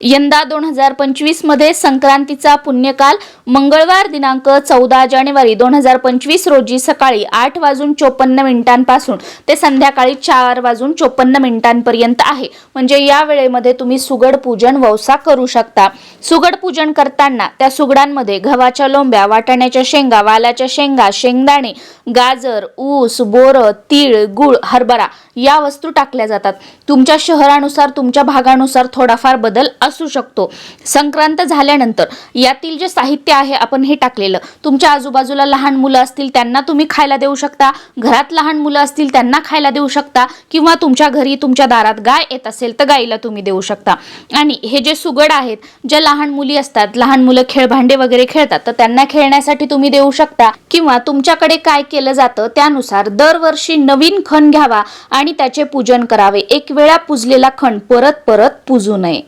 यंदा 2025 मध्ये संक्रांतीचा पुण्यकाल मंगळवार दिनांक 14 जानेवारी 2025 रोजी सकाळी 8:54 ते संध्याकाळी 4:54 आहे. म्हणजे या वेळेमध्ये तुम्ही सुगड पूजन वौसा करू शकता. सुगड पूजन करताना त्या सुगडांमध्ये गव्हाच्या लोंब्या, वाटाण्याच्या शेंगा, वालाच्या शेंगा, शेंगदाणे, गाजर, ऊस, बोरं, तीळ, गुळ, हरभरा या वस्तू टाकल्या जातात. तुमच्या शहरानुसार, तुमच्या भागानुसार थोडाफार बदल असू शकतो. संक्रांत झाल्यानंतर यातील जे साहित्य आहे आपण हे टाकलेलं, तुमच्या आजूबाजूला लहान मुलं असतील त्यांना तुम्ही खायला देऊ शकता, घरात लहान मुलं असतील त्यांना खायला देऊ शकता, किंवा तुमच्या घरी तुमच्या दारात गाय येत असेल तर गाईला तुम्ही देऊ शकता. आणि हे जे सुगड आहेत, ज्या लहान मुली असतात, लहान मुलं खेळभांडे वगैरे खेळतात तर त्यांना खेळण्यासाठी तुम्ही देऊ शकता. किंवा तुमच्याकडे काय केलं जातं त्यानुसार दरवर्षी नवीन खण घ्यावा आणि त्याचे पूजन करावे. एक वेळा पूजलेला खण परत परत पूजू नये.